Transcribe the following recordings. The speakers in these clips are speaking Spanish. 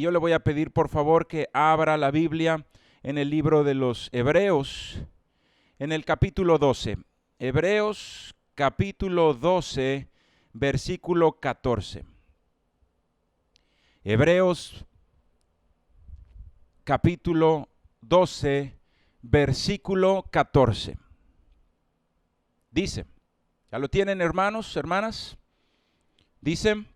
yo le voy a pedir por favor que abra la Biblia en el libro de los Hebreos, en el capítulo 12. Hebreos capítulo 12, versículo 14. Hebreos capítulo 12, versículo 14. Dice, ¿ya lo tienen, hermanos, hermanas? Dice: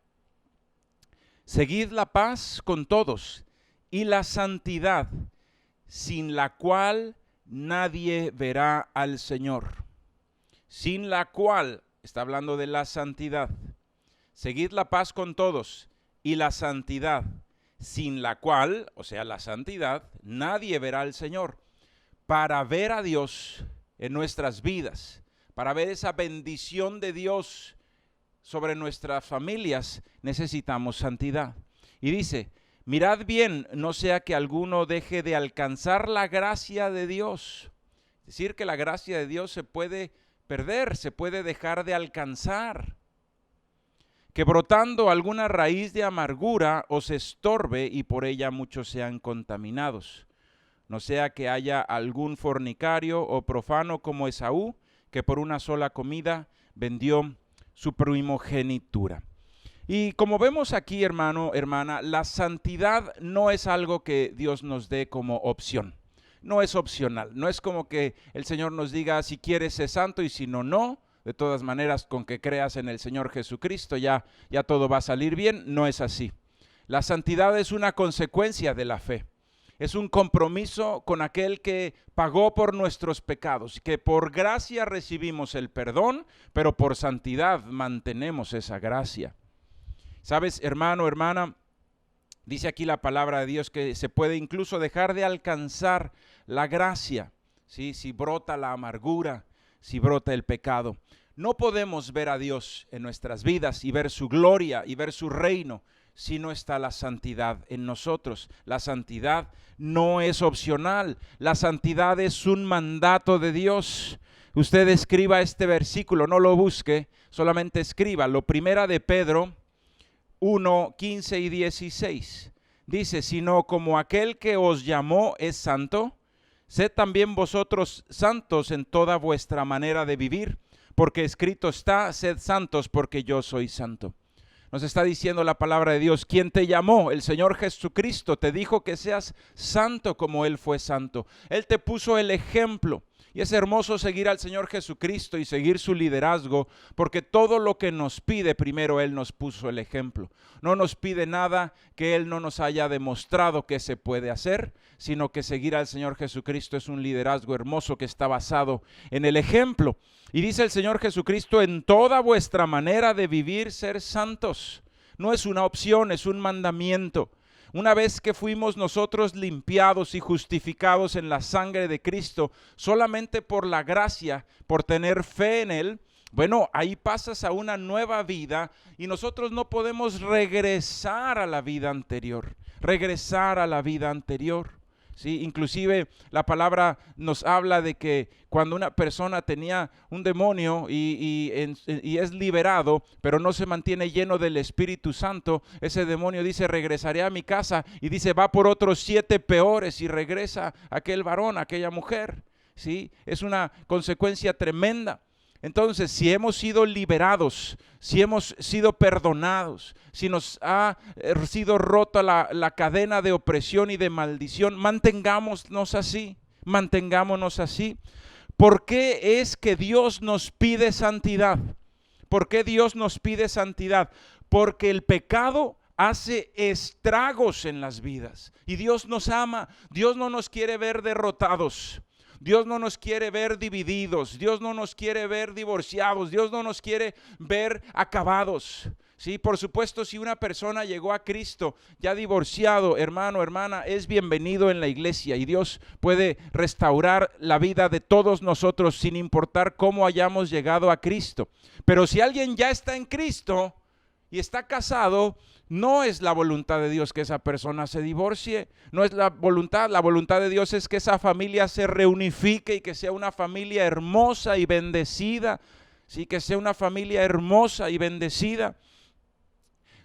seguid la paz con todos y la santidad, sin la cual nadie verá al Señor. Sin la cual, está hablando de la santidad. Seguid la paz con todos y la santidad, sin la cual, o sea, la santidad, nadie verá al Señor. Para ver a Dios en nuestras vidas, para ver esa bendición de Dios sobre nuestras familias, necesitamos santidad. Y dice: mirad bien, no sea que alguno deje de alcanzar la gracia de Dios. Es decir, que la gracia de Dios se puede perder, se puede dejar de alcanzar. Que brotando alguna raíz de amargura os estorbe y por ella muchos sean contaminados. No sea que haya algún fornicario o profano como Esaú, que por una sola comida vendió su primogenitura. Y como vemos aquí, hermano, hermana, la santidad no es algo que Dios nos dé como opción. No es opcional. No es como que el Señor nos diga: si quieres ser santo y si no, no. De todas maneras, con que creas en el Señor Jesucristo ya todo va a salir bien. No es así. La santidad es una consecuencia de la fe. Es un compromiso con aquel que pagó por nuestros pecados, que por gracia recibimos el perdón, pero por santidad mantenemos esa gracia. ¿Sabes, hermano, hermana? Dice aquí la palabra de Dios que se puede incluso dejar de alcanzar la gracia, ¿sí? Si brota la amargura, si brota el pecado. No podemos ver a Dios en nuestras vidas y ver su gloria y ver su reino si no está la santidad en nosotros. La santidad no es opcional, la santidad es un mandato de Dios. Usted escriba este versículo, no lo busque, solamente escriba. Lo primera de Pedro 1, 15 y 16. Dice: sino como aquel que os llamó es santo, sed también vosotros santos en toda vuestra manera de vivir, porque escrito está: sed santos porque yo soy santo. Nos está diciendo la palabra de Dios: ¿quién te llamó? El Señor Jesucristo te dijo que seas santo como Él fue santo. Él te puso el ejemplo. Y es hermoso seguir al Señor Jesucristo y seguir su liderazgo, porque todo lo que nos pide, primero Él nos puso el ejemplo. No nos pide nada que Él no nos haya demostrado que se puede hacer, sino que seguir al Señor Jesucristo es un liderazgo hermoso que está basado en el ejemplo. Y dice el Señor Jesucristo: en toda vuestra manera de vivir, ser santos. No es una opción, es un mandamiento. Una vez que fuimos nosotros limpiados y justificados en la sangre de Cristo, solamente por la gracia, por tener fe en Él, bueno, ahí pasas a una nueva vida y nosotros no podemos regresar a la vida anterior, ¿sí? Inclusive la palabra nos habla de que cuando una persona tenía un demonio y es liberado, pero no se mantiene lleno del Espíritu Santo, ese demonio dice: regresaré a mi casa, y dice: va por otros 7 peores y regresa aquel varón, aquella mujer, ¿sí? Es una consecuencia tremenda. Entonces, si hemos sido liberados, si hemos sido perdonados, si nos ha sido rota la cadena de opresión y de maldición, mantengámonos así. ¿Por qué es que Dios nos pide santidad? ¿Por qué Dios nos pide santidad? Porque el pecado hace estragos en las vidas y Dios nos ama. Dios no nos quiere ver derrotados. Dios no nos quiere ver divididos, Dios no nos quiere ver divorciados, Dios no nos quiere ver acabados. Sí, por supuesto, si una persona llegó a Cristo ya divorciado, hermano, hermana, es bienvenido en la iglesia y Dios puede restaurar la vida de todos nosotros sin importar cómo hayamos llegado a Cristo. Pero si alguien ya está en Cristo y está casado, no es la voluntad de Dios que esa persona se divorcie, no es la voluntad de Dios es que esa familia se reunifique y que sea una familia hermosa y bendecida, sí, que sea una familia hermosa y bendecida.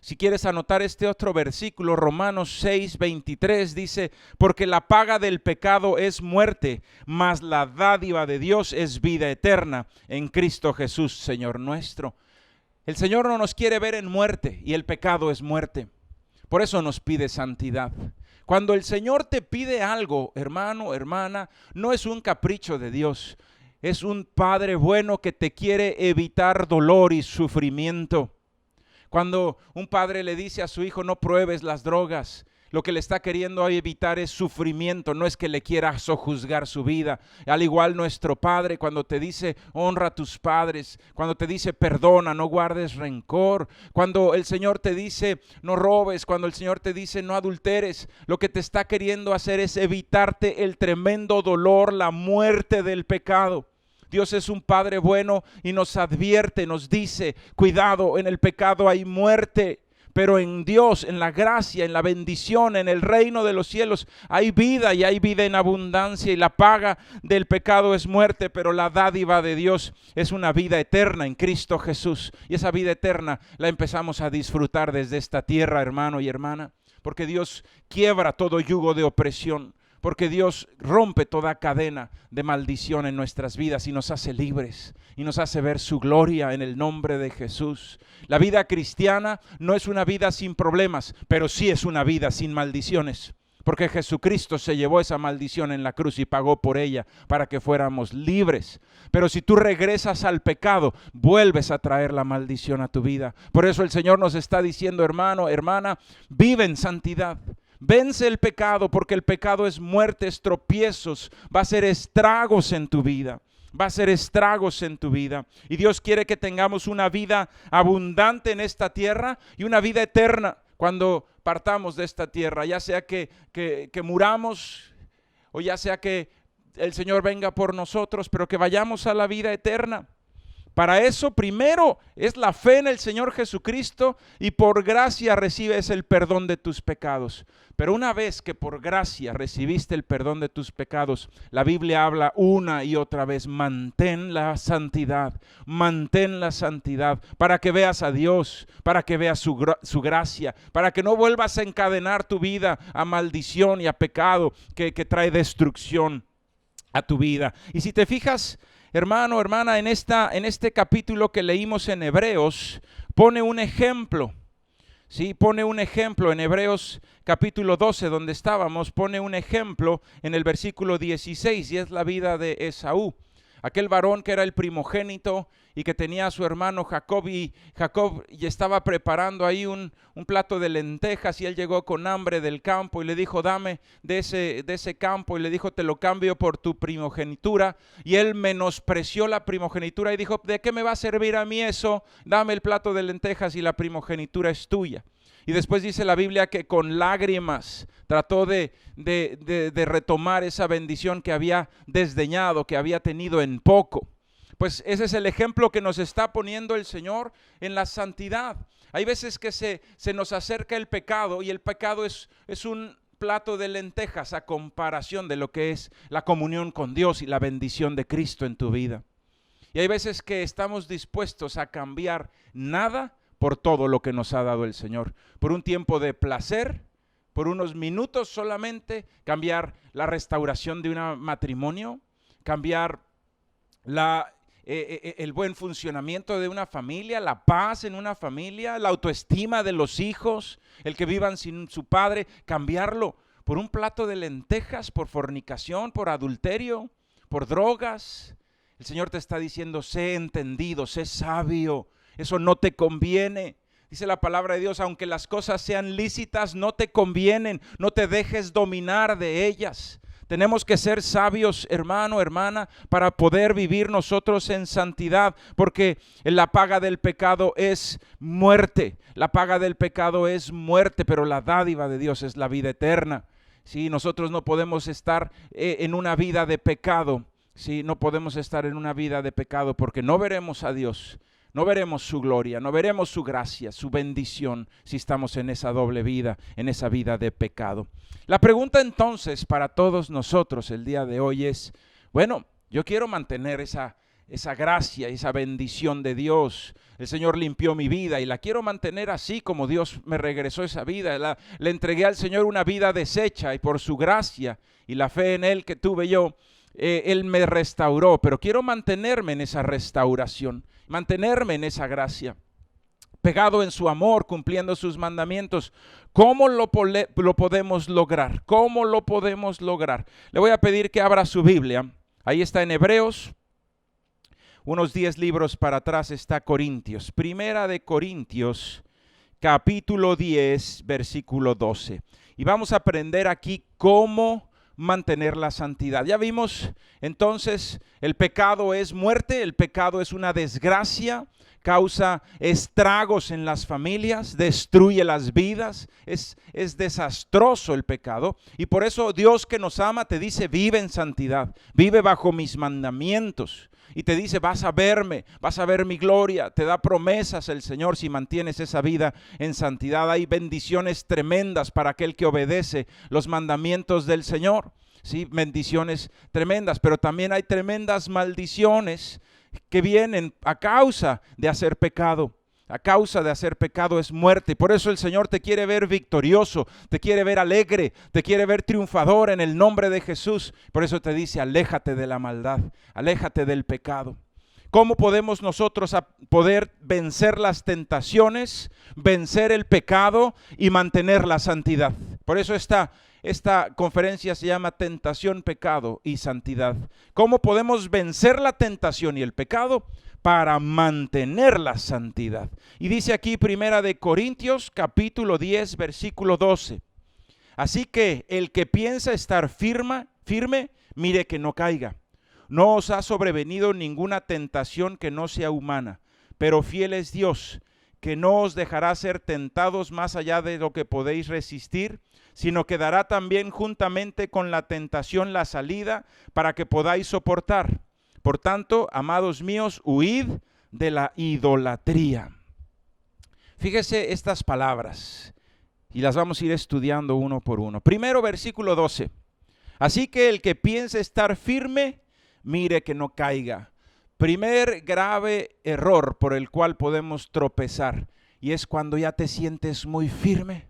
Si quieres anotar este otro versículo, Romanos 6:23 dice, porque la paga del pecado es muerte, mas la dádiva de Dios es vida eterna en Cristo Jesús, Señor nuestro. El Señor no nos quiere ver en muerte y el pecado es muerte. Por eso nos pide santidad. Cuando el Señor te pide algo, hermano, hermana, no es un capricho de Dios. Es un Padre bueno que te quiere evitar dolor y sufrimiento. Cuando un padre le dice a su hijo, no pruebes las drogas, lo que le está queriendo evitar es sufrimiento, no es que le quiera sojuzgar su vida. Al igual nuestro Padre, cuando te dice, honra a tus padres, cuando te dice, perdona, no guardes rencor, cuando el Señor te dice, no robes, cuando el Señor te dice, no adulteres, lo que te está queriendo hacer es evitarte el tremendo dolor, la muerte del pecado. Dios es un Padre bueno y nos advierte, nos dice, cuidado, en el pecado hay muerte, pero en Dios, en la gracia, en la bendición, en el reino de los cielos hay vida y hay vida en abundancia, y la paga del pecado es muerte, pero la dádiva de Dios es una vida eterna en Cristo Jesús, y esa vida eterna la empezamos a disfrutar desde esta tierra, hermano y hermana, porque Dios quiebra todo yugo de opresión. Porque Dios rompe toda cadena de maldición en nuestras vidas y nos hace libres y nos hace ver su gloria en el nombre de Jesús. La vida cristiana no es una vida sin problemas, pero sí es una vida sin maldiciones. Porque Jesucristo se llevó esa maldición en la cruz y pagó por ella para que fuéramos libres. Pero si tú regresas al pecado, vuelves a traer la maldición a tu vida. Por eso el Señor nos está diciendo, hermano, hermana, vive en santidad. Vence el pecado, porque el pecado es muerte, es tropiezos, va a ser estragos en tu vida. Va a ser estragos en tu vida. Y Dios quiere que tengamos una vida abundante en esta tierra y una vida eterna cuando partamos de esta tierra. Ya sea que muramos o ya sea que el Señor venga por nosotros, pero que vayamos a la vida eterna. Para eso primero es la fe en el Señor Jesucristo y por gracia recibes el perdón de tus pecados. Pero una vez que por gracia recibiste el perdón de tus pecados, la Biblia habla una y otra vez, mantén la santidad para que veas a Dios, para que veas su gracia, para que no vuelvas a encadenar tu vida a maldición y a pecado que trae destrucción a tu vida. Y si te fijas, hermano, hermana, en este capítulo que leímos en Hebreos, pone un ejemplo. Sí, pone un ejemplo en Hebreos capítulo 12, donde estábamos, pone un ejemplo en el versículo 16, y es la vida de Esaú. Aquel varón que era el primogénito y que tenía a su hermano Jacob, y Jacob estaba preparando ahí un plato de lentejas, y él llegó con hambre del campo y le dijo, dame de ese campo, y le dijo, te lo cambio por tu primogenitura, y él menospreció la primogenitura y dijo, ¿de qué me va a servir a mí eso? Dame el plato de lentejas y la primogenitura es tuya. Y después dice la Biblia que con lágrimas trató de retomar esa bendición que había desdeñado, que había tenido en poco. Pues ese es el ejemplo que nos está poniendo el Señor en la santidad. Hay veces que se nos acerca el pecado, y el pecado es un plato de lentejas a comparación de lo que es la comunión con Dios y la bendición de Cristo en tu vida. Y hay veces que estamos dispuestos a cambiar nada por todo lo que nos ha dado el Señor. Por un tiempo de placer, por unos minutos solamente, cambiar la restauración de un matrimonio, cambiar el buen funcionamiento de una familia, la paz en una familia, la autoestima de los hijos, el que vivan sin su padre, cambiarlo por un plato de lentejas, por fornicación, por adulterio, por drogas. El Señor te está diciendo, sé entendido, sé sabio. Eso no te conviene. Dice la palabra de Dios, aunque las cosas sean lícitas, no te convienen, no te dejes dominar de ellas. Tenemos que ser sabios, hermano, hermana, para poder vivir nosotros en santidad, porque la paga del pecado es muerte. La paga del pecado es muerte, pero la dádiva de Dios es la vida eterna. Sí, nosotros no podemos estar en una vida de pecado. Sí, no podemos estar en una vida de pecado porque no veremos a Dios. No veremos su gloria, no veremos su gracia, su bendición, si estamos en esa doble vida, en esa vida de pecado. La pregunta entonces para todos nosotros el día de hoy es, bueno, yo quiero mantener esa esa gracia, esa bendición de Dios. El Señor limpió mi vida y la quiero mantener así como Dios me regresó esa vida. Le entregué al Señor una vida deshecha y por su gracia y la fe en Él que tuve yo, Él me restauró. Pero quiero mantenerme en esa restauración, mantenerme en esa gracia, pegado en su amor, cumpliendo sus mandamientos. ¿Cómo lo podemos lograr? ¿Cómo lo podemos lograr? Le voy a pedir que abra su Biblia. Ahí está en Hebreos. Unos 10 libros para atrás está Corintios. Primera de Corintios, capítulo 10, versículo 12. Y vamos a aprender aquí cómo mantener la santidad. Ya vimos entonces, el pecado es muerte, el pecado es una desgracia, causa estragos en las familias, destruye las vidas, es desastroso el pecado. Y por eso Dios que nos ama te dice, vive en santidad, vive bajo mis mandamientos. Y te dice, vas a verme, vas a ver mi gloria. Te da promesas el Señor si mantienes esa vida en santidad. Hay bendiciones tremendas para aquel que obedece los mandamientos del Señor. Sí, bendiciones tremendas, pero también hay tremendas maldiciones que vienen a causa de hacer pecado. A causa de hacer pecado es muerte. Por eso el Señor te quiere ver victorioso, te quiere ver alegre, te quiere ver triunfador en el nombre de Jesús. Por eso te dice, aléjate de la maldad, aléjate del pecado. ¿Cómo podemos nosotros poder vencer las tentaciones, vencer el pecado y mantener la santidad? Por eso esta conferencia se llama Tentación, Pecado y Santidad. ¿Cómo podemos vencer la tentación y el pecado para mantener la santidad? Y dice aquí Primera de Corintios, capítulo 10, versículo 12. Así que el que piensa estar firme, mire que no caiga. No os ha sobrevenido ninguna tentación que no sea humana, pero fiel es Dios, que no os dejará ser tentados más allá de lo que podéis resistir, sino que dará también juntamente con la tentación la salida para que podáis soportar. Por tanto, amados míos, huid de la idolatría. Fíjese estas palabras y las vamos a ir estudiando uno por uno. Primero, versículo 12. Así que el que piense estar firme, mire que no caiga. Primer grave error por el cual podemos tropezar, y es cuando ya te sientes muy firme,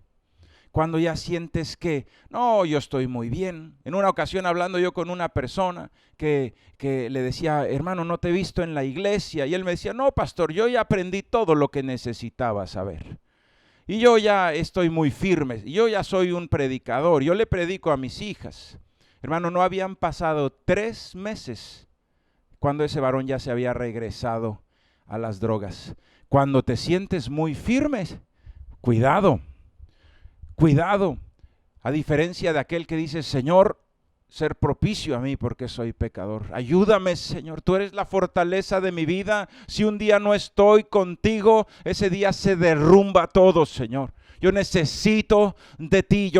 cuando ya sientes que, no, yo estoy muy bien. En una ocasión hablando yo con una persona que le decía, hermano, no te he visto en la iglesia, y él me decía, no, pastor, yo ya aprendí todo lo que necesitaba saber. Y yo ya estoy muy firme, yo ya soy un predicador, yo le predico a mis hijas. Hermano, no habían pasado 3 meses cuando ese varón ya se había regresado a las drogas. Cuando te sientes muy firme, cuidado, cuidado. A diferencia de aquel que dice, Señor, ser propicio a mí porque soy pecador. Ayúdame, Señor, tú eres la fortaleza de mi vida. Si un día no estoy contigo, ese día se derrumba todo, Señor. Yo necesito de ti,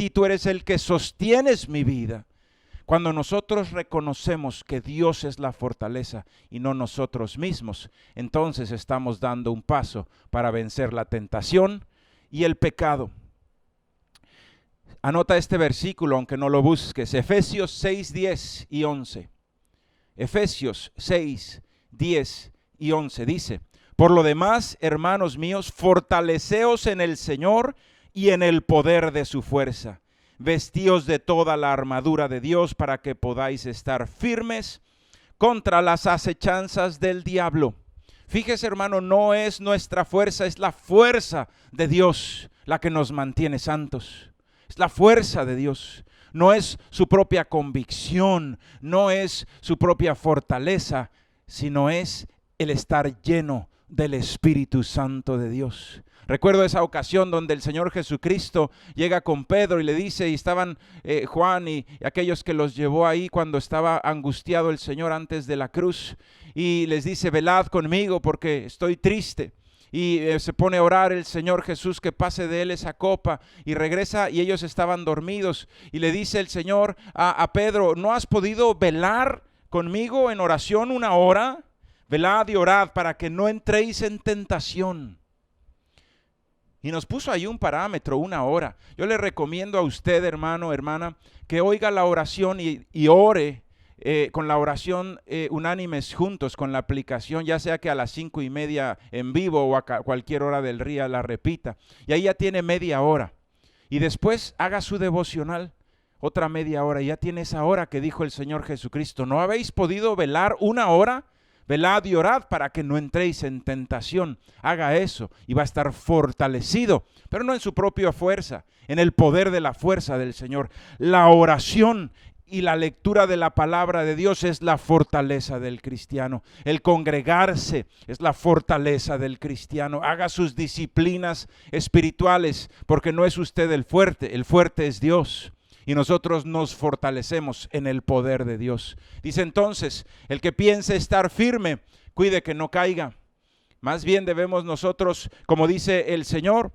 tú eres el que sostienes mi vida. Cuando nosotros reconocemos que Dios es la fortaleza y no nosotros mismos, entonces estamos dando un paso para vencer la tentación y el pecado. Anota este versículo, aunque no lo busques, Efesios 6, 10 y 11. Efesios 6, 10 y 11 dice, por lo demás, hermanos míos, fortaleceos en el Señor y en el poder de su fuerza. Vestíos de toda la armadura de Dios para que podáis estar firmes contra las acechanzas del diablo. Fíjese, hermano, no es nuestra fuerza, es la fuerza de Dios la que nos mantiene santos. Es la fuerza de Dios. No es su propia convicción, no es su propia fortaleza, sino es el estar lleno del Espíritu Santo de Dios. Recuerdo esa ocasión donde el Señor Jesucristo llega con Pedro y le dice, y estaban Juan y aquellos que los llevó ahí cuando estaba angustiado el Señor antes de la cruz, y les dice, velad conmigo porque estoy triste. Y se pone a orar el Señor Jesús que pase de él esa copa, y regresa y ellos estaban dormidos, y le dice el Señor a Pedro, ¿no has podido velar conmigo en oración 1 hora? Velad y orad para que no entréis en tentación. Y nos puso ahí un parámetro, 1 hora. Yo le recomiendo a usted, hermano, hermana, que oiga la oración y ore con la oración unánimes juntos, con la aplicación, ya sea que a las 5:30 en vivo o a cualquier hora del día la repita. Y ahí ya tiene media hora. Y después haga su devocional, otra media hora, y ya tiene esa hora que dijo el Señor Jesucristo. ¿No habéis podido velar una hora? Velad y orad para que no entréis en tentación. Haga eso y va a estar fortalecido, pero no en su propia fuerza, en el poder de la fuerza del Señor. La oración y la lectura de la palabra de Dios es la fortaleza del cristiano. El congregarse es la fortaleza del cristiano. Haga sus disciplinas espirituales, porque no es usted el fuerte es Dios. Y nosotros nos fortalecemos en el poder de Dios. Dice entonces, el que piense estar firme, cuide que no caiga. Más bien debemos nosotros, como dice el Señor,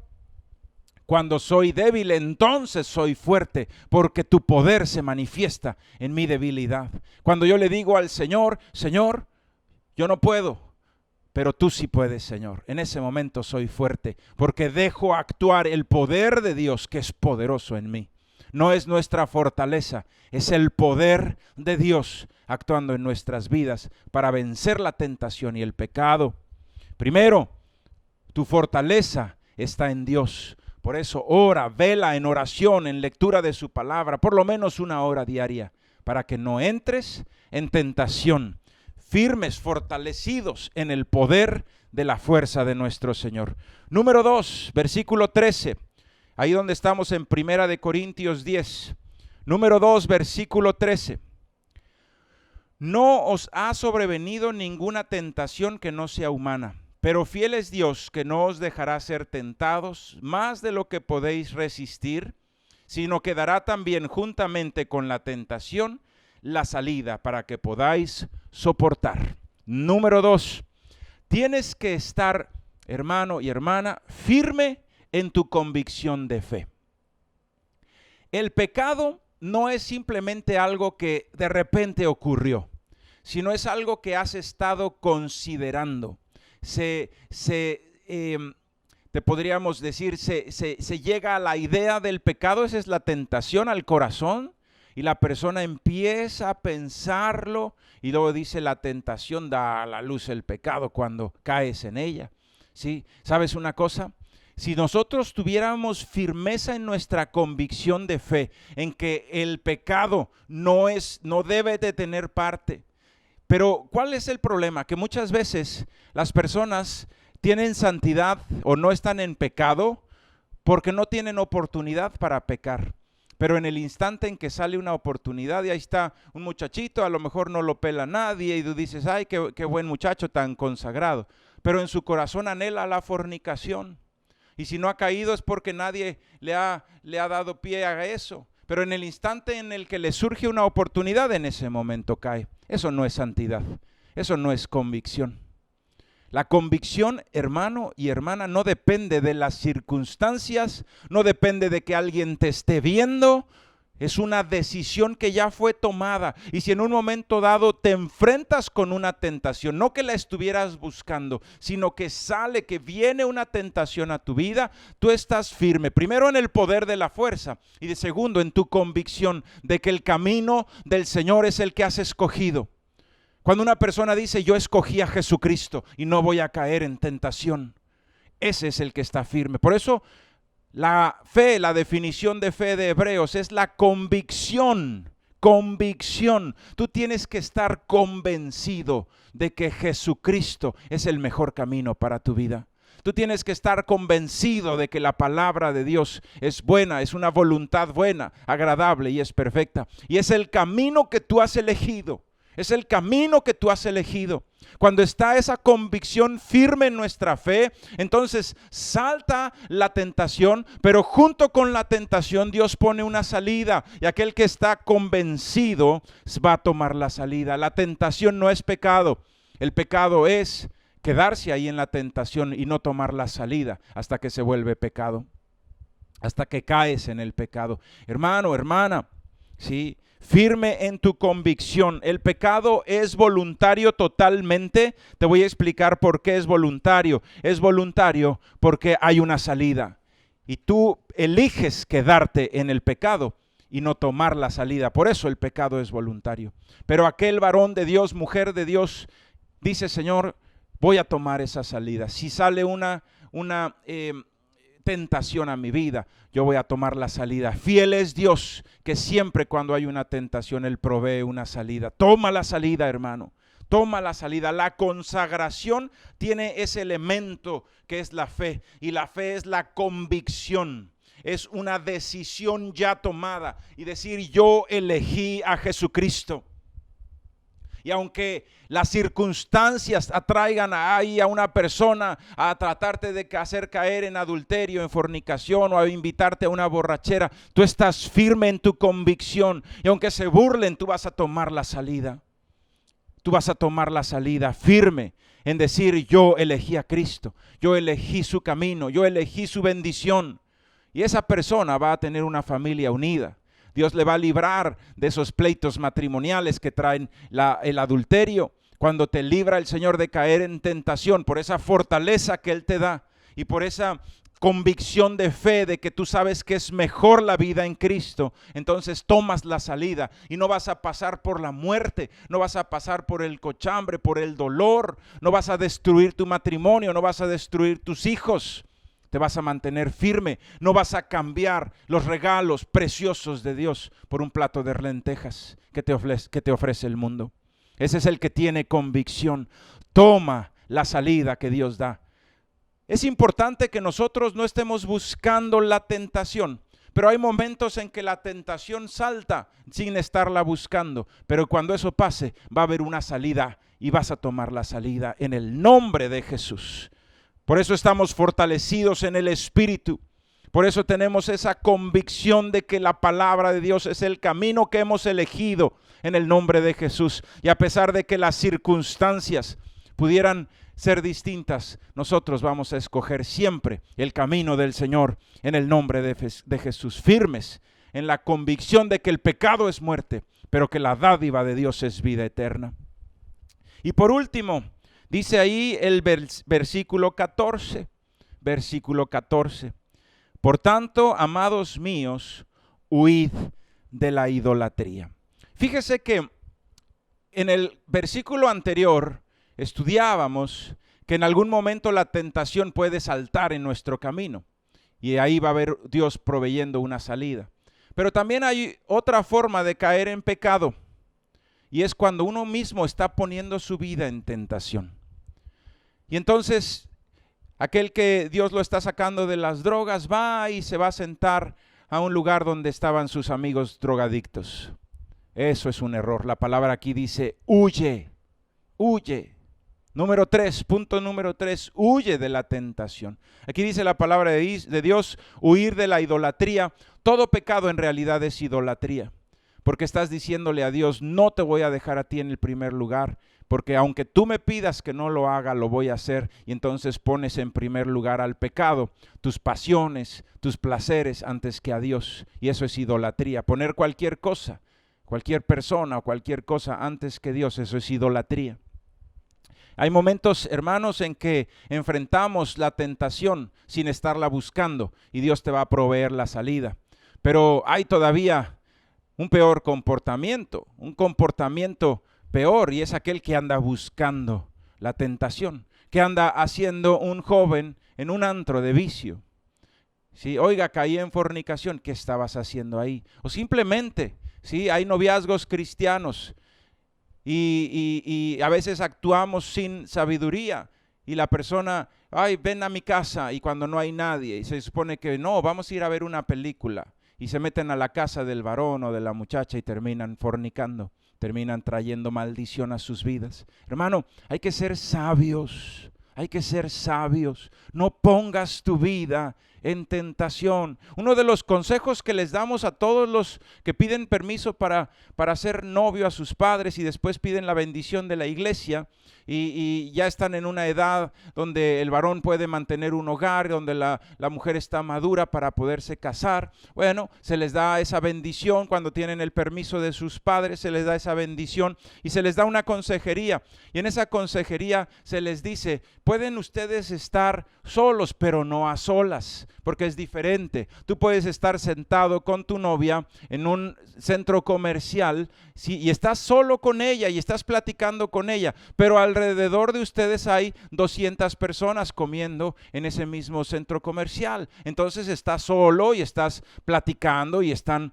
cuando soy débil, entonces soy fuerte, porque tu poder se manifiesta en mi debilidad. Cuando yo le digo al Señor, Señor, yo no puedo, pero tú sí puedes, Señor. En ese momento soy fuerte, porque dejo actuar el poder de Dios que es poderoso en mí. No es nuestra fortaleza, es el poder de Dios actuando en nuestras vidas para vencer la tentación y el pecado. Primero, tu fortaleza está en Dios. Por eso ora, vela en oración, en lectura de su palabra, por lo menos 1 hora diaria, para que no entres en tentación. Firmes, fortalecidos en el poder de la fuerza de nuestro Señor. Número 2, versículo 13. Ahí donde estamos en 1 Corintios 10. Número 2, versículo 13. No os ha sobrevenido ninguna tentación que no sea humana, pero fiel es Dios, que no os dejará ser tentados más de lo que podéis resistir, sino que dará también juntamente con la tentación la salida para que podáis soportar. Número 2, tienes que estar, hermano y hermana, firme en tu convicción de fe. El pecado no es simplemente algo que de repente ocurrió, sino es algo que has estado considerando. Te podríamos decir, se llega a la idea del pecado, esa es la tentación al corazón, y la persona empieza a pensarlo, y luego dice la tentación da a la luz el pecado cuando caes en ella. ¿Sí? ¿Sabes una cosa? Si nosotros tuviéramos firmeza en nuestra convicción de fe, en que el pecado no debe de tener parte. Pero ¿cuál es el problema? Que muchas veces las personas tienen santidad o no están en pecado porque no tienen oportunidad para pecar. Pero en el instante en que sale una oportunidad y ahí está un muchachito, a lo mejor no lo pela nadie y tú dices, ay, qué buen muchacho tan consagrado. Pero en su corazón anhela la fornicación. Y si no ha caído es porque nadie le ha dado pie a eso. Pero en el instante en el que le surge una oportunidad, en ese momento cae. Eso no es santidad. Eso no es convicción. La convicción, hermano y hermana, no depende de las circunstancias, no depende de que alguien te esté viendo. Es una decisión que ya fue tomada. Y si en un momento dado te enfrentas con una tentación, no que la estuvieras buscando, sino que que viene una tentación a tu vida, tú estás firme. Primero en el poder de la fuerza y de segundo en tu convicción de que el camino del Señor es el que has escogido. Cuando una persona dice, yo escogí a Jesucristo y no voy a caer en tentación, ese es el que está firme. Por eso la fe, la definición de fe de Hebreos es la convicción. Convicción. Tú tienes que estar convencido de que Jesucristo es el mejor camino para tu vida. Tú tienes que estar convencido de que la palabra de Dios es buena, es una voluntad buena, agradable y es perfecta. Y es el camino que tú has elegido. Es el camino que tú has elegido. Cuando está esa convicción firme en nuestra fe, entonces salta la tentación, pero junto con la tentación Dios pone una salida y aquel que está convencido va a tomar la salida. La tentación no es pecado. El pecado es quedarse ahí en la tentación y no tomar la salida hasta que se vuelve pecado, hasta que caes en el pecado. Hermano, hermana, ¿sí? Firme en tu convicción. El pecado es voluntario totalmente. Te voy a explicar por qué es voluntario. Es voluntario porque hay una salida. Y tú eliges quedarte en el pecado. y no tomar la salida. Por eso el pecado es voluntario. Pero aquel varón de Dios, mujer de Dios, dice: Señor, voy a tomar esa salida. Si sale una tentación a mi vida, yo voy a tomar la salida. Fiel es Dios, que siempre cuando hay una tentación, Él provee una salida. Toma la salida, hermano. Toma la salida. La consagración tiene ese elemento que es la fe. Y la fe es la convicción. Es una decisión ya tomada. Y decir: yo elegí a Jesucristo. Y aunque las circunstancias atraigan ahí a una persona a tratarte de hacer caer en adulterio, en fornicación o a invitarte a una borrachera, tú estás firme en tu convicción. Y aunque se burlen, tú vas a tomar la salida. Tú vas a tomar la salida firme en decir: yo elegí a Cristo, yo elegí su camino, yo elegí su bendición. Y esa persona va a tener una familia unida. Dios le va a librar de esos pleitos matrimoniales que traen el adulterio. Cuando te libra el Señor de caer en tentación, por esa fortaleza que Él te da y por esa convicción de fe de que tú sabes que es mejor la vida en Cristo, entonces tomas la salida y no vas a pasar por la muerte, no vas a pasar por el cochambre, por el dolor, no vas a destruir tu matrimonio, no vas a destruir tus hijos. Te vas a mantener firme, no vas a cambiar los regalos preciosos de Dios por un plato de lentejas que te ofrece el mundo. Ese es el que tiene convicción. Toma la salida que Dios da. Es importante que nosotros no estemos buscando la tentación, pero hay momentos en que la tentación salta sin estarla buscando. Pero cuando eso pase, va a haber una salida y vas a tomar la salida en el nombre de Jesús. Por eso estamos fortalecidos en el Espíritu. Por eso tenemos esa convicción de que la palabra de Dios es el camino que hemos elegido en el nombre de Jesús. Y a pesar de que las circunstancias pudieran ser distintas, nosotros vamos a escoger siempre el camino del Señor en el nombre de Jesús. Firmes en la convicción de que el pecado es muerte, pero que la dádiva de Dios es vida eterna. Y por último, dice ahí el versículo 14, por tanto, amados míos, huid de la idolatría. Fíjese que en el versículo anterior estudiábamos que en algún momento la tentación puede saltar en nuestro camino y ahí va a haber Dios proveyendo una salida. Pero también hay otra forma de caer en pecado y es cuando uno mismo está poniendo su vida en tentación. Y entonces, aquel que Dios lo está sacando de las drogas va y se va a sentar a un lugar donde estaban sus amigos drogadictos. Eso es un error. La palabra aquí dice: huye, huye. Punto número 3, huye de la tentación. Aquí dice la palabra de Dios, huir de la idolatría. Todo pecado en realidad es idolatría, porque estás diciéndole a Dios: no te voy a dejar a ti en el primer lugar, porque aunque tú me pidas que no lo haga, lo voy a hacer. Y entonces pones en primer lugar al pecado, tus pasiones, tus placeres antes que a Dios. Y eso es idolatría. Poner cualquier cosa, cualquier persona o cualquier cosa antes que Dios, eso es idolatría. Hay momentos, hermanos, en que enfrentamos la tentación sin estarla buscando y Dios te va a proveer la salida. Pero hay todavía un peor comportamiento, un comportamiento peor, y es aquel que anda buscando la tentación, que anda haciendo un joven en un antro de vicio. Sí, oiga, caí en fornicación, ¿qué estabas haciendo ahí? O simplemente, sí, hay noviazgos cristianos y a veces actuamos sin sabiduría y la persona, ay, ven a mi casa, y cuando no hay nadie, y se supone que no, vamos a ir a ver una película, y se meten a la casa del varón o de la muchacha y terminan fornicando. Terminan trayendo maldición a sus vidas. Hermano, hay que ser sabios, hay que ser sabios. No pongas tu vida en tentación. Uno de los consejos que les damos a todos los que piden permiso para ser novio a sus padres y después piden la bendición de la iglesia y ya están en una edad donde el varón puede mantener un hogar, donde la mujer está madura para poderse casar. Bueno, se les da esa bendición cuando tienen el permiso de sus padres, se les da esa bendición y se les da una consejería. Y en esa consejería se les dice: pueden ustedes estar solos, pero no a solas. porque es diferente. Tú puedes estar sentado con tu novia en un centro comercial, ¿sí? Y estás solo con ella y estás platicando con ella, pero alrededor de ustedes hay 200 personas comiendo en ese mismo centro comercial. Entonces estás solo y estás platicando y están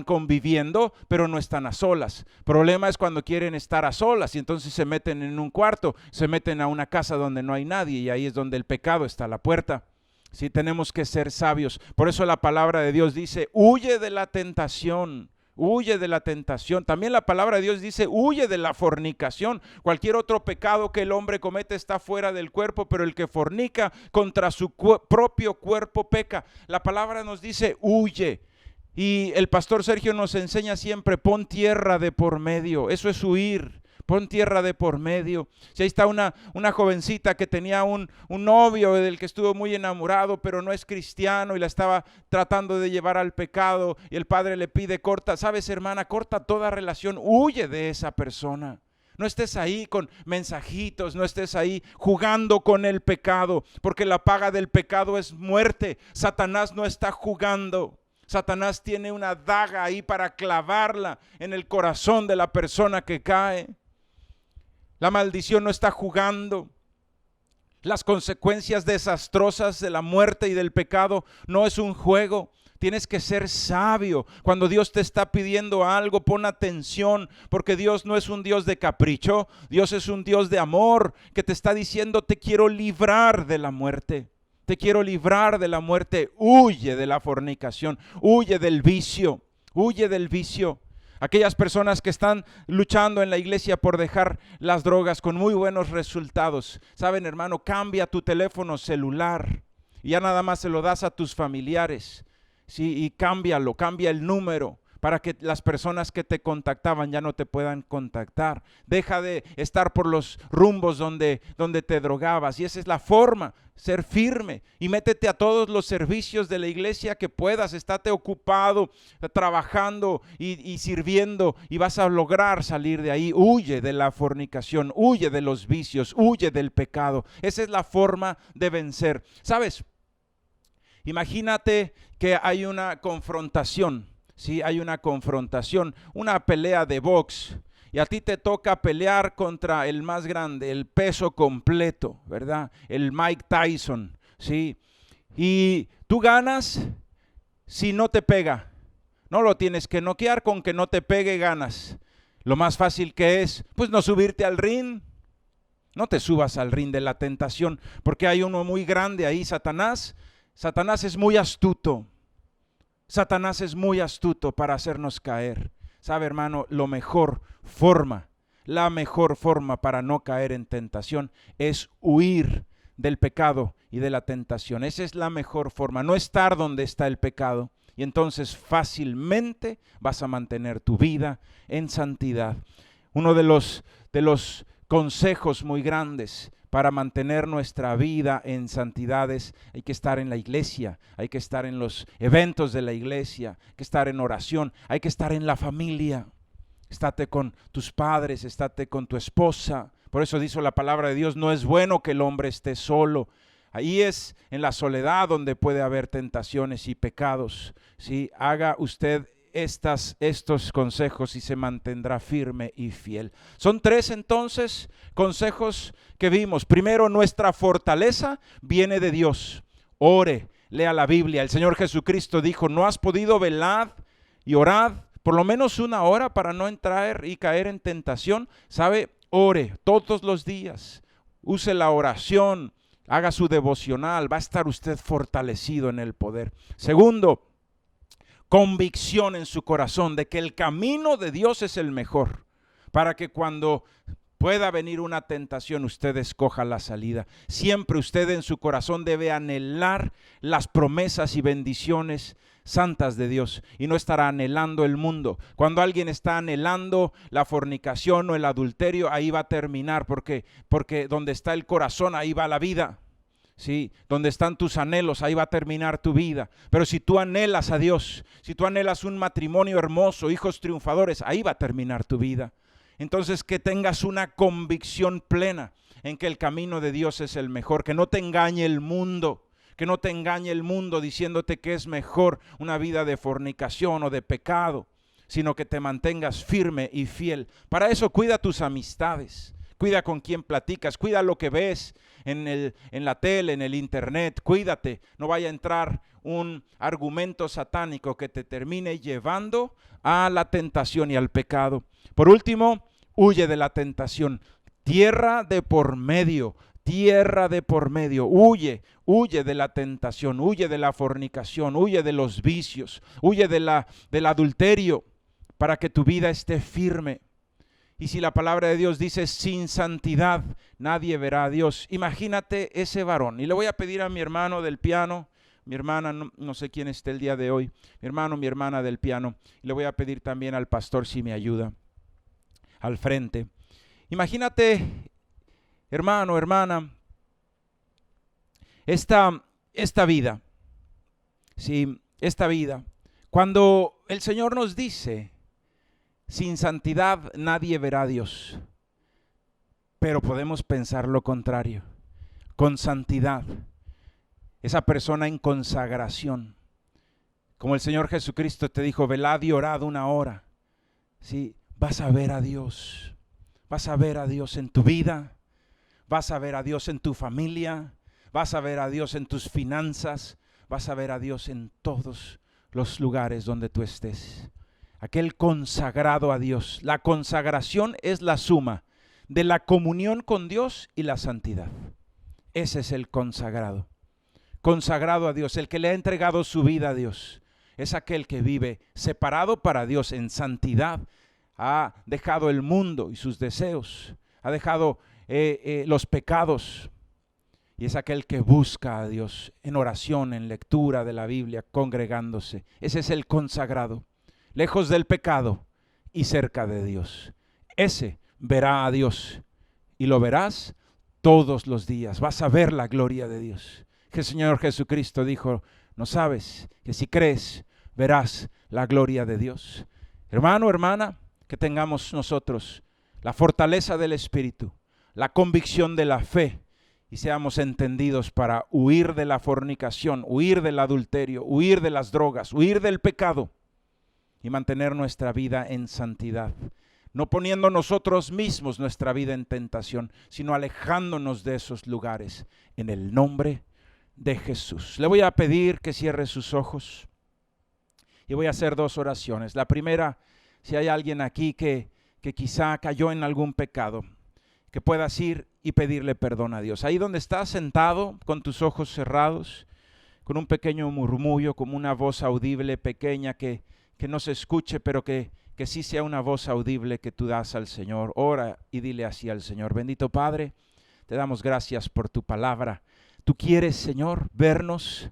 conviviendo, pero no están a solas. El problema es cuando quieren estar a solas y entonces se meten en un cuarto, se meten a una casa donde no hay nadie y ahí es donde el pecado está a la puerta. Sí, tenemos que ser sabios. Por eso la palabra de Dios dice, huye de la tentación. Huye de la tentación. También la palabra de Dios dice, huye de la fornicación. Cualquier otro pecado que el hombre comete está fuera del cuerpo, pero el que fornica contra su propio cuerpo peca. La palabra nos dice, huye. Y el pastor Sergio nos enseña siempre, pon tierra de por medio. Eso es huir. Pon tierra de por medio. Si ahí está una jovencita que tenía un novio del que estuvo muy enamorado, pero no es cristiano y la estaba tratando de llevar al pecado y el padre le pide, corta, sabes hermana, corta toda relación, huye de esa persona. No estés ahí con mensajitos, no estés ahí jugando con el pecado, porque la paga del pecado es muerte. Satanás no está jugando. Satanás tiene una daga ahí para clavarla en el corazón de la persona que cae. La maldición no está jugando. Las consecuencias desastrosas de la muerte y del pecado no es un juego. Tienes que ser sabio. Cuando Dios te está pidiendo algo, pon atención, porque Dios no es un Dios de capricho. Dios es un Dios de amor que te está diciendo, te quiero librar de la muerte. Te quiero librar de la muerte. Huye de la fornicación. Huye del vicio. Huye del vicio. Aquellas personas que están luchando en la iglesia por dejar las drogas con muy buenos resultados. Saben, hermano, cambia tu teléfono celular y ya nada más se lo das a tus familiares. Sí, y cámbialo, cambia el número para que las personas que te contactaban ya no te puedan contactar. Deja de estar por los rumbos donde te drogabas. Y esa es la forma, ser firme. Y métete a todos los servicios de la iglesia que puedas. Estate ocupado, trabajando y sirviendo. Y vas a lograr salir de ahí. Huye de la fornicación, huye de los vicios, huye del pecado. Esa es la forma de vencer. ¿Sabes? Imagínate que hay una confrontación. Sí, hay una confrontación, una pelea de box y a ti te toca pelear contra el más grande, el peso completo, ¿verdad? El Mike Tyson, ¿sí? Y tú ganas si no te pega. No lo tienes que noquear, con que no te pegue ganas. Lo más fácil que es, pues no subirte al ring. No te subas al ring de la tentación, porque hay uno muy grande ahí, Satanás. Satanás es muy astuto. Satanás es muy astuto para hacernos caer. ¿Sabe, hermano? La mejor forma para no caer en tentación es huir del pecado y de la tentación. Esa es la mejor forma, no estar donde está el pecado. Y entonces fácilmente vas a mantener tu vida en santidad. Uno de los consejos muy grandes para mantener nuestra vida en santidades, hay que estar en la iglesia, hay que estar en los eventos de la iglesia, hay que estar en oración, hay que estar en la familia. Estate con tus padres, estate con tu esposa. Por eso dice la palabra de Dios, no es bueno que el hombre esté solo. Ahí es en la soledad donde puede haber tentaciones y pecados. ¿Sí? Haga usted estos consejos y se mantendrá firme y fiel. Son 3 entonces consejos que vimos. Primero, nuestra fortaleza viene de Dios. Ore, lea la Biblia. El Señor Jesucristo dijo, ¿no has podido velar y orad por lo menos 1 hora para no entrar y caer en tentación? ¿Sabe? Ore todos los días. Use la oración, haga su devocional. Va a estar usted fortalecido en el poder. Segundo, convicción en su corazón de que el camino de Dios es el mejor, para que cuando pueda venir una tentación usted escoja la salida. Siempre usted en su corazón debe anhelar las promesas y bendiciones santas de Dios y no estará anhelando el mundo. Cuando alguien está anhelando la fornicación o el adulterio, ahí va a terminar, porque donde está el corazón, ahí va la vida. Sí, donde están tus anhelos, ahí va a terminar tu vida. Pero si tú anhelas a Dios, si tú anhelas un matrimonio hermoso, hijos triunfadores, ahí va a terminar tu vida. Entonces, que tengas una convicción plena en que el camino de Dios es el mejor, que no te engañe el mundo, Que no te engañe el mundo diciéndote que es mejor una vida de fornicación o de pecado, sino que te mantengas firme y fiel. Para eso cuida tus amistades, cuida con quién platicas, cuida lo que ves en la tele, en el internet, cuídate. No vaya a entrar un argumento satánico que te termine llevando a la tentación y al pecado. Por último, huye de la tentación. Tierra de por medio, huye de la tentación, huye de la fornicación, huye de los vicios, huye del adulterio, para que tu vida esté firme. Y si la palabra de Dios dice, sin santidad nadie verá a Dios, imagínate ese varón. Y le voy a pedir a mi hermano del piano, mi hermana, no sé quién esté el día de hoy, mi hermano, mi hermana del piano, y le voy a pedir también al pastor si me ayuda al frente. Imagínate, hermano, hermana, esta vida, sí, esta vida, cuando el Señor nos dice, sin santidad nadie verá a Dios, pero podemos pensar lo contrario. Con santidad, esa persona en consagración, como el Señor Jesucristo te dijo, velad y orad una hora, sí, vas a ver a Dios. Vas a ver a Dios en tu vida, vas a ver a Dios en tu familia, vas a ver a Dios en tus finanzas, vas a ver a Dios en todos los lugares donde tú estés. Aquel consagrado a Dios. La consagración es la suma de la comunión con Dios y la santidad. Ese es el consagrado. Consagrado a Dios, el que le ha entregado su vida a Dios. Es aquel que vive separado para Dios en santidad. Ha dejado el mundo y sus deseos, ha dejado los pecados, y es aquel que busca a Dios en oración, en lectura de la Biblia, congregándose. Ese es el consagrado, lejos del pecado y cerca de Dios. Ese verá a Dios y lo verás todos los días. Vas a ver la gloria de Dios. Que el Señor Jesucristo dijo, ¿no sabes que si crees verás la gloria de Dios? Hermano, hermana, que tengamos nosotros la fortaleza del Espíritu, la convicción de la fe, y seamos entendidos para huir de la fornicación, huir del adulterio, huir de las drogas, huir del pecado y mantener nuestra vida en santidad. No poniendo nosotros mismos nuestra vida en tentación, sino alejándonos de esos lugares en el nombre de Jesús. Le voy a pedir que cierre sus ojos y voy a hacer 2 oraciones. La primera, si hay alguien aquí que quizá cayó en algún pecado, que puedas ir y pedirle perdón a Dios. Ahí donde estás sentado, con tus ojos cerrados, con un pequeño murmullo, como una voz audible pequeña que no se escuche, pero que sí sea una voz audible que tú das al Señor. Ora y dile así al Señor: bendito Padre, te damos gracias por tu palabra. Tú quieres, Señor, vernos,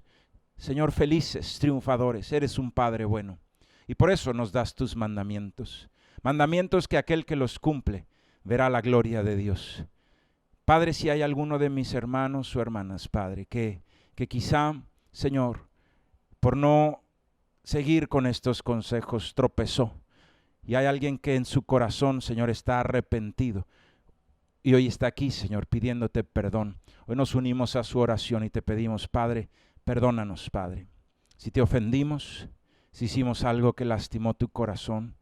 Señor, felices, triunfadores. Eres un Padre bueno. Y por eso nos das tus mandamientos. Mandamientos que aquel que los cumple verá la gloria de Dios. Padre, si hay alguno de mis hermanos o hermanas, Padre, que quizá, Señor, por no seguir con estos consejos tropezó, y hay alguien que en su corazón, Señor, está arrepentido, y hoy está aquí, Señor, pidiéndote perdón. Hoy nos unimos a su oración y te pedimos, Padre, perdónanos, Padre. Si te ofendimos, si hicimos algo que lastimó tu corazón,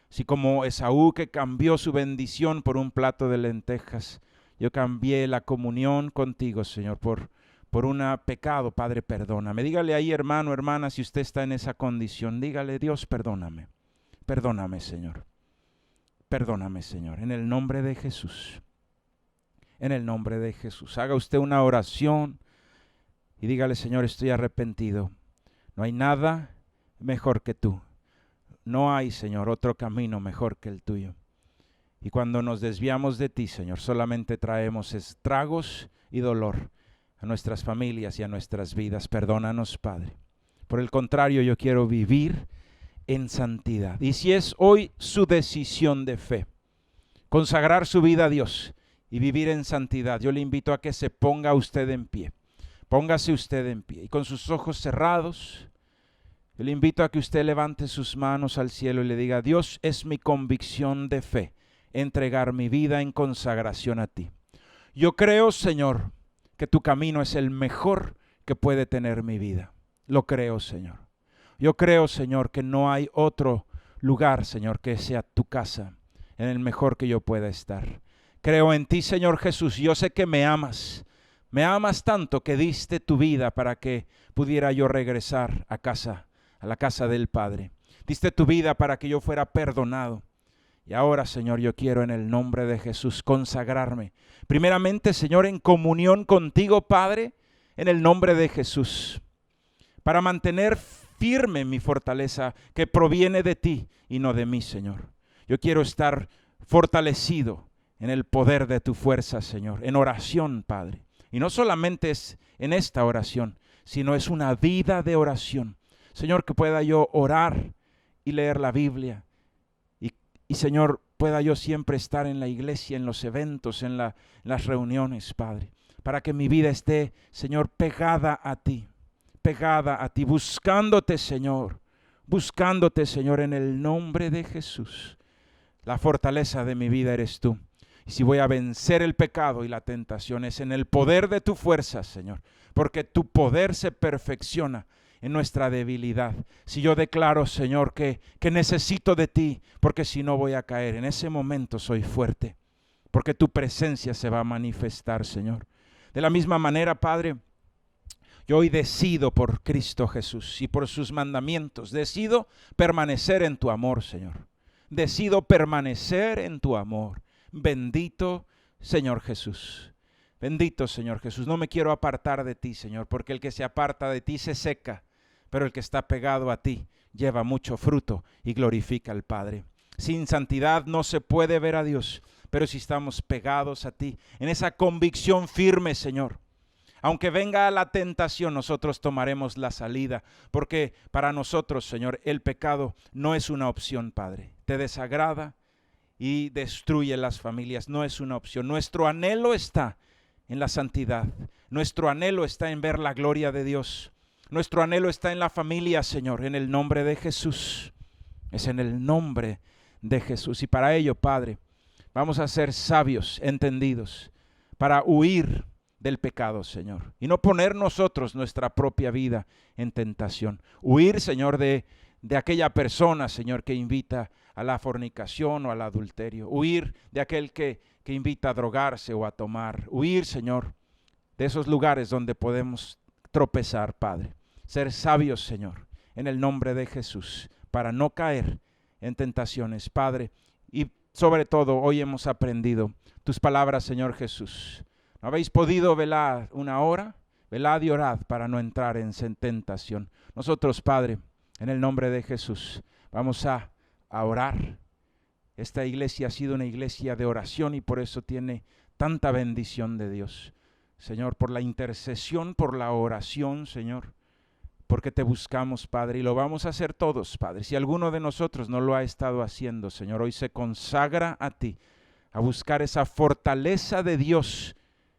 si como Esaú que cambió su bendición por un plato de lentejas, yo cambié la comunión contigo, Señor, por un pecado, Padre, perdóname. Dígale ahí, hermano, hermana, si usted está en esa condición, dígale: Dios, perdóname. Perdóname, Señor. Perdóname, Señor, en el nombre de Jesús. En el nombre de Jesús. Haga usted una oración y dígale: Señor, estoy arrepentido. No hay nada mejor que tú. No hay, Señor, otro camino mejor que el tuyo. Y cuando nos desviamos de ti, Señor, solamente traemos estragos y dolor a nuestras familias y a nuestras vidas. Perdónanos, Padre. Por el contrario, yo quiero vivir en santidad. Y si es hoy su decisión de fe, consagrar su vida a Dios y vivir en santidad, yo le invito a que se ponga usted en pie. Póngase usted en pie y con sus ojos cerrados, yo le invito a que usted levante sus manos al cielo y le diga: Dios, es mi convicción de fe entregar mi vida en consagración a ti. Yo creo, Señor, que tu camino es el mejor que puede tener mi vida. Lo creo, Señor. Yo creo, Señor, que no hay otro lugar, Señor, que sea tu casa, en el mejor que yo pueda estar. Creo en ti, Señor Jesús. Yo sé que me amas. Me amas tanto que diste tu vida para que pudiera yo regresar a casa, a la casa del Padre. Diste tu vida para que yo fuera perdonado. Y ahora, Señor, yo quiero en el nombre de Jesús consagrarme. Primeramente, Señor, en comunión contigo, Padre, en el nombre de Jesús, para mantener firme mi fortaleza que proviene de ti y no de mí, Señor. Yo quiero estar fortalecido en el poder de tu fuerza, Señor, en oración, Padre. Y no solamente es en esta oración, sino es una vida de oración. Señor, que pueda yo orar y leer la Biblia. Y Señor, pueda yo siempre estar en la iglesia, en los eventos, en las reuniones, Padre. Para que mi vida esté, Señor, pegada a ti, buscándote, Señor, en el nombre de Jesús. La fortaleza de mi vida eres tú. Y si voy a vencer el pecado y la tentación, es en el poder de tu fuerza, Señor, porque tu poder se perfecciona en nuestra debilidad. Si yo declaro, Señor, que necesito de ti, porque si no voy a caer, en ese momento soy fuerte, porque tu presencia se va a manifestar, Señor. De la misma manera, Padre, yo hoy decido por Cristo Jesús y por sus mandamientos, decido permanecer en tu amor, Señor. Decido permanecer en tu amor. Bendito Señor Jesús. Bendito Señor Jesús. No me quiero apartar de ti, Señor, porque el que se aparta de ti se seca, pero el que está pegado a ti lleva mucho fruto y glorifica al Padre. Sin santidad no se puede ver a Dios, pero si estamos pegados a ti, en esa convicción firme, Señor, aunque venga la tentación, nosotros tomaremos la salida, porque para nosotros, Señor, el pecado no es una opción, Padre. Te desagrada y destruye las familias, no es una opción. Nuestro anhelo está en la santidad, nuestro anhelo está en ver la gloria de Dios, nuestro anhelo está en la familia, Señor, en el nombre de Jesús. Es en el nombre de Jesús. Y para ello, Padre, vamos a ser sabios, entendidos, para huir del pecado, Señor, y no poner nosotros nuestra propia vida en tentación. Huir, Señor, de aquella persona, Señor, que invita a la fornicación o al adulterio. Huir de aquel que invita a drogarse o a tomar. Huir, Señor, de esos lugares donde podemos tropezar, Padre. Ser sabios, Señor, en el nombre de Jesús, para no caer en tentaciones, Padre. Y sobre todo, hoy hemos aprendido tus palabras, Señor Jesús. ¿No habéis podido velar una hora? Velad y orad para no entrar en tentación. Nosotros, Padre, en el nombre de Jesús, vamos a orar. Esta iglesia ha sido una iglesia de oración y por eso tiene tanta bendición de Dios. Señor, por la intercesión, por la oración, Señor, porque te buscamos, Padre, y lo vamos a hacer todos, Padre. Si alguno de nosotros no lo ha estado haciendo, Señor, hoy se consagra a ti, a buscar esa fortaleza de Dios,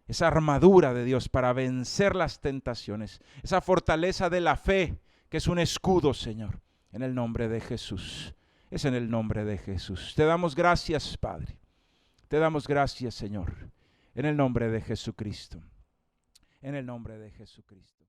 esa armadura de Dios para vencer las tentaciones, esa fortaleza de la fe, que es un escudo, Señor, en el nombre de Jesús. Es en el nombre de Jesús. Te damos gracias, Padre. Te damos gracias, Señor, en el nombre de Jesucristo. En el nombre de Jesucristo.